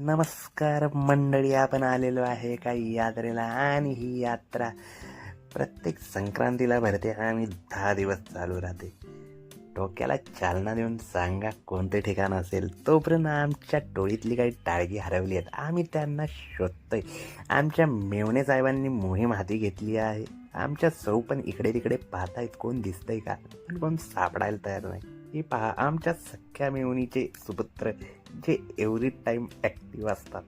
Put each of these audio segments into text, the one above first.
नमस्कार मंडळी, आपण आलेलो आहे एका यात्रेला आणि ही यात्रा प्रत्येक संक्रांतीला भरते आणि 10 दिवस चालू राहते. डोक्याला चालना देऊन सांगा कोणते ठिकाण असेल. तोपर्यंत आमच्या टोळीतली काही टाळगी हरवली आहेत, आम्ही त्यांना शोधतोय. आमच्या मेवणे साहेबांनी मोहीम हाती घेतली आहे. आमच्या सौ पण इकडे तिकडे पाहतायत कोण दिसतंय का, पण कोण सापडायला तयार नाही. हे पहा, आमच्या सख्या मेवणीचे सुपुत्र जे एव्हरी टाइम ॲक्टिव्ह असतात,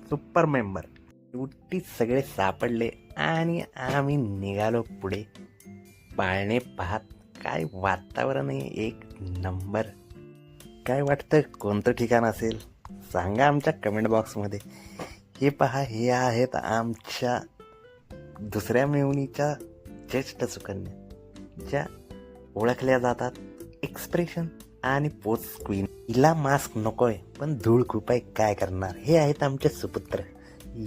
सुपर मेंबर शेवटी सगळे सापडले आणि आम्ही निघालो पुढे. पाळणे पाहत काय वातावरण आहे, एक नंबर. काय वाटतं कोणतं ठिकाण असेल सांगा आमच्या कमेंट बॉक्समध्ये. हे पहा, हे आहेत आमच्या दुसऱ्या मेवणीच्या ज्येष्ठ सुकन्या, ज्या ओळखल्या जातात एक्सप्रेशन आणि पोस्ट क्वीन. हिला मास्क नकोय पण धूळ खूप आहे, काय करणार. हे आहेत आमचे सुपुत्र.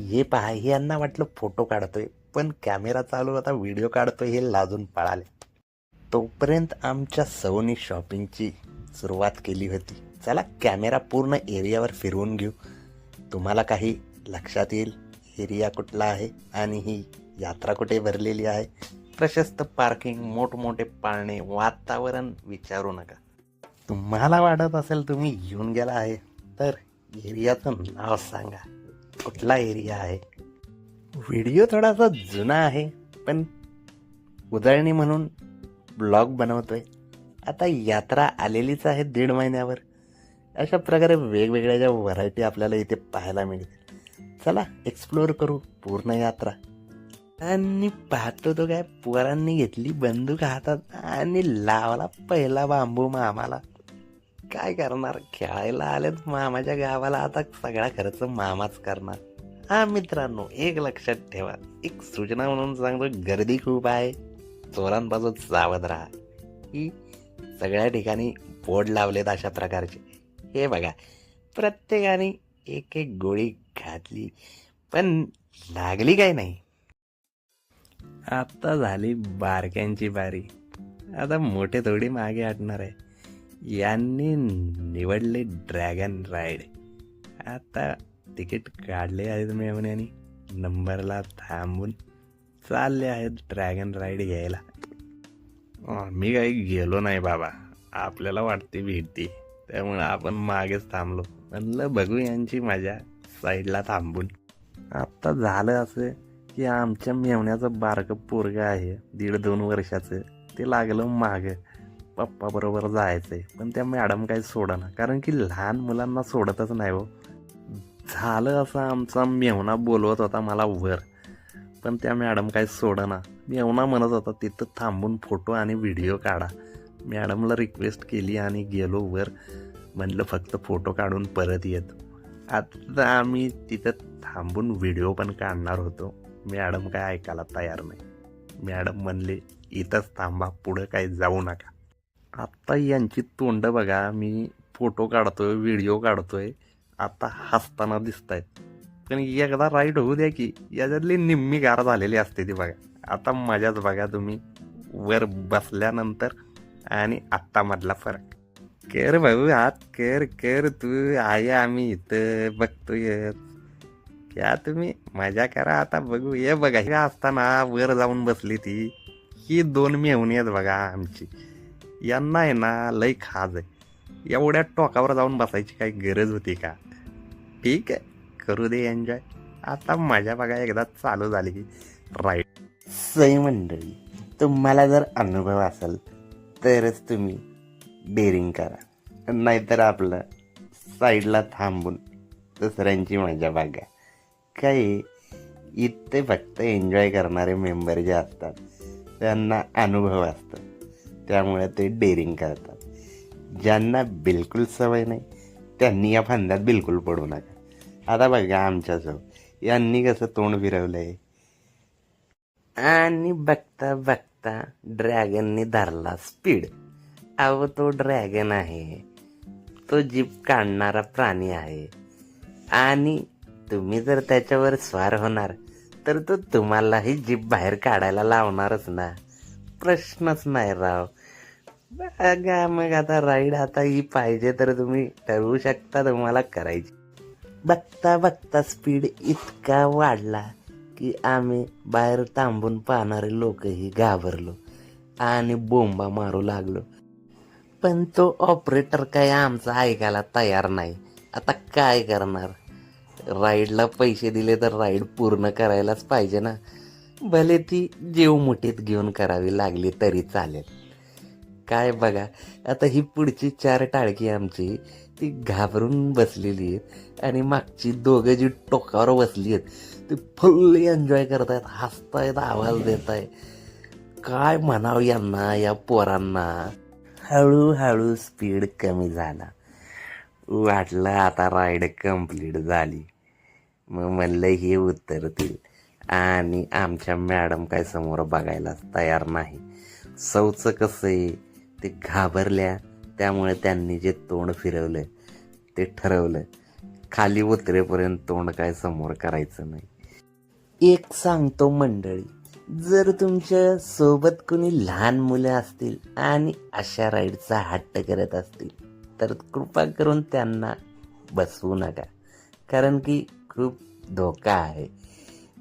हे पहा, हे यांना वाटलं फोटो काढतोय पण कॅमेरा चालू होता, व्हिडिओ काढतोय, हे लाजून पळाले. तोपर्यंत आमच्या सौनी शॉपिंगची सुरुवात केली होती. चला कॅमेरा पूर्ण एरियावर फिरवून घेऊ, तुम्हाला काही लक्षात येईल एरिया कुठला आहे आणि ही यात्रा कुठे भरलेली आहे. प्रशस्त पार्किंग, मोठमोठे पाळणे, वातावरण विचारू नका. तुम्हाला वाटत असेल तुम्ही येऊन गेला आहे तर एरियाचं नाव सांगा, कुठला एरिया आहे. व्हिडिओ थोडासा जुना आहे पण उजळणी म्हणून ब्लॉग बनवतोय. आता यात्रा आलेलीच आहे 1.5 महिन्यावर. अशा प्रकारे वेगवेगळ्या ज्या व्हरायटी आपल्याला इथे पाहायला मिळतील. चला एक्सप्लोअर करू पूर्ण यात्रा. आणि पाहतो तो काय पोरांनी घेतली बंदूक हातात आणि लावला पहिला बांबू मामाला. काय करणार, खेळायला आलेत मामाच्या गावाला, आता सगळा खर्च मामाच करणार. हा मित्रांनो, एक लक्षात ठेवा, एक सूचना म्हणून सांगतो, गर्दी खूप आहे, चोरांपासून सावध राहा. ही सगळ्या ठिकाणी बोर्ड लावलेत अशा प्रकारचे. हे बघा, प्रत्येकाने एक एक गोळी घातली पण लागली काय नाही. आता झाली बारक्यांची बारी, आता मोठे थोडी मागे हटणार आहे. यांनी निवडले ड्रॅगन राईड. आता तिकीट काढले आहेत मेवण्यानी, नंबरला थांबून चालले आहेत ड्रॅगन राईड घ्यायला. मी काही गेलो नाही बाबा, आपल्याला वाटते भीती, त्यामुळे आपण मागेच थांबलो. म्हणलं बघू यांची मजा साईडला थांबून. आता झालं असं की आमच्या मेवण्याचं बारकं पोरगं आहे 1.5-2 वर्षाचं, ते लागलं मागं पप्पा बरोबर जायचंय, पण त्या मॅडम काही सोडना, कारण की लहान मुलांना सोडतच नाही हो. झालं असं, आमचा मेवणा बोलवत होता मला वर, पण त्या मॅडम काही सोडना. मेवणा म्हणत होता तिथं थांबून फोटो आणि व्हिडिओ काढा. मॅडमला रिक्वेस्ट केली आणि गेलो वर. म्हणलं फक्त फोटो काढून परत येतो. आता आम्ही तिथं थांबून व्हिडिओ पण काढणार होतो, मॅडम काय ऐकायला तयार नाही. मॅडम म्हणले इथंच थांबा, पुढं काही जाऊ नका. आत्ता यांची तोंड बघा, मी फोटो काढतोय, व्हिडिओ काढतोय, आता हसताना दिसत आहेत. पण एकदा राईड होऊ द्या की, याच्यातली निम्मी गार झालेली असते ती बघा. आता मजाच बघा तुम्ही वर बसल्यानंतर आणि आत्ता मधला फरक. कर भाऊ, हात कर कर, तू आहे आम्ही इथं बघतोय. क्या तुम्ही मजा करा, आता बघू. हे बघा, हे असताना वर जाऊन बसली ती, ही 2 मेहुणी आहेत बघा आमची. यांना आहे ना लई खाज आहे, एवढ्या टोकावर जाऊन बसायची काही गरज होती का. ठीक आहे, करू दे एन्जॉय. आता मजा बघा एकदा चालू झाली की राईट. सई मंडळी, तुम्हाला जर अनुभव असेल तरच तुम्ही डेअरिंग करा, नाहीतर आपलं साईडला थांबून दुसऱ्यांची मजा बघा. काही इथे फक्त एन्जॉय करणारे मेंबर जे असतात त्यांना अनुभव असतो, त्यामुळे ते डेअरिंग करतात. ज्यांना बिलकुल सवय नाही त्यांनी या फंद्यात बिलकुल पडू नका. आता बघा आमच्यासोबत यांनी कसं तोंड फिरवलंय आणि बघता बघता ड्रॅगनने धरला स्पीड. अहो तो ड्रॅगन आहे, तो जीप काढणारा प्राणी आहे आणि तुम्ही जर त्याच्यावर स्वार होणार तर तो तुम्हालाही जीप बाहेर काढायला लावणारच ना, प्रश्नच नाही राव. बघा मग आता राईड आता ही पाहिजे तर तुम्ही ठरवू शकता तुम्हाला करायची. बघता बघता स्पीड इतका वाढला की आम्ही बाहेर थांबून पाहणारे लोकही घाबरलो आणि बोंबा मारू लागलो. पण तो ऑपरेटर काय आमचा ऐकायला तयार नाही. आता काय करणार? राईडला पैसे दिले तर राईड पूर्ण करायलाच पाहिजे ना. भले ती जीव मुठीत घेऊन करावी लागली तरी चालेल. काय बघा, आता ही पुढची 4 टाळकी आमची ती घाबरून बसलेली आहेत आणि मागची दोघं जी टोकावर बसली आहेत ती फुल एन्जॉय करतायत, हसतायत, आवाज देत आहे. काय म्हणावं यांना, या पोरांना. हळूहळू स्पीड कमी झाला. वाटलं आता राईड कंप्लीट झाली. मग म्हणलं हे उतरतील आणि आमच्या मॅडम काय समोर बघायलाच तयार नाही. सौचं कसं आहे, ते घाबरल्या त्यामुळे त्यांनी जे तोंड फिरवलं ते ठरवलं खाली उतरेपर्यंत तोंड काय समोर करायचं नाही. एक सांगतो मंडळी, जर तुमच्या सोबत कोणी लहान मुलं असतील आणि अशा राईडचा हट्ट करत असतील तर कृपा करून त्यांना बसवू नका, कारण की खूप धोका आहे.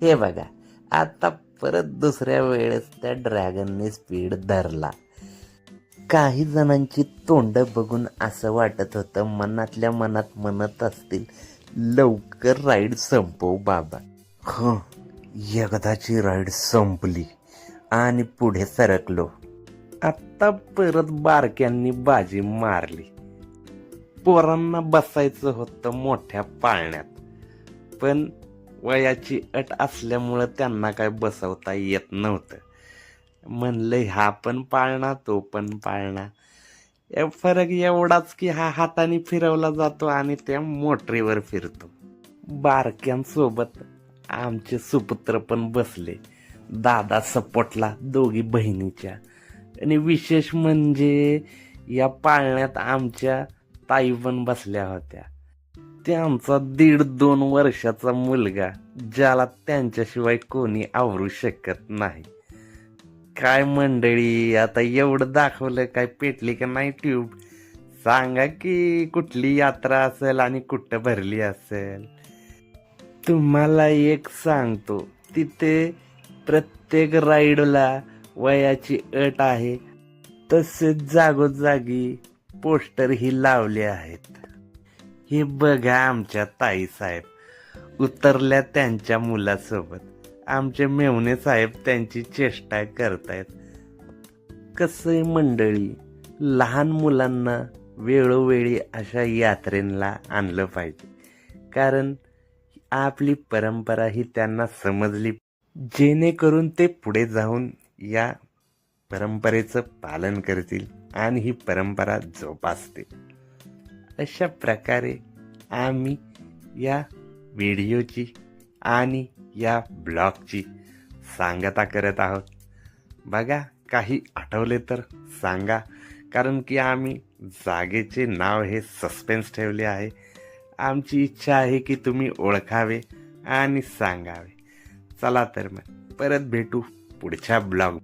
हे बघा, आता परत दुसऱ्या वेळेस त्या ड्रॅगनने स्पीड धरला. काही जणांची तोंड बघून असं वाटत होतं, मनातल्या मनात म्हणत असतील लवकर राईड संपव बाबा. हो, एकदाची राईड संपली आणि पुढे सरकलो. आता परत बारक्यांनी बाजी मारली. पोरांना बसायचं होतं मोठ्या पाळण्यात, पण वयाची अट असल्यामुळं त्यांना काय बसवता येत नव्हतं. म्हणलं हा पण पाळणा तो पण पाळणा. फरक एवढाच की हा हाताने फिरवला जातो आणि त्या मोटरीवर फिरतो. बारक्यांसोबत आमचे सुपुत्र पण बसले, दादा सपोर्टला दोघी बहिणीच्या. आणि विशेष म्हणजे या पाळण्यात आमच्या ताई पण बसल्या होत्या. त्यांचा 1.5-2 वर्षाचा मुलगा, ज्याला त्यांच्याशिवाय कोणी आवरू शकत नाही. काय मंडळी, आता एवढं दाखवलं काय पेटली का नाही ट्यूब? सांगा की कुठली यात्रा असेल आणि कुठं भरली असेल. तुम्हाला एक सांगतो, तिथे प्रत्येक राईडला वयाची अट आहे. तसेच जागोजागी पोस्टर ही लावले आहेत. हे बघा, आमच्या ताई साहेब उतरल्या त्यांच्या मुलासोबत. आमचे मेवणे साहेब त्यांची चेष्टा करतायत. कसं मंडळी, लहान मुलांना वेळोवेळी अशा यात्रेला आणलं पाहिजे, कारण आपली परंपरा ही त्यांना समजली, जेणेकरून ते पुढे जाऊन या परंपरेचं पालन करतील आणि ही परंपरा जोपासतील. अशा प्रकारे आम्ही या व्हिडिओची आणि या ब्लॉगची सांगता करत आहोत. बघा, काही आठवले तर सांगा, कारण की आम्ही जागेचे नाव हे सस्पेन्स ठेवले आहे. आमची इच्छा आहे की तुम्ही ओळखावे आणि सांगावे. चला तर मग परत भेटू पुढच्या ब्लॉग.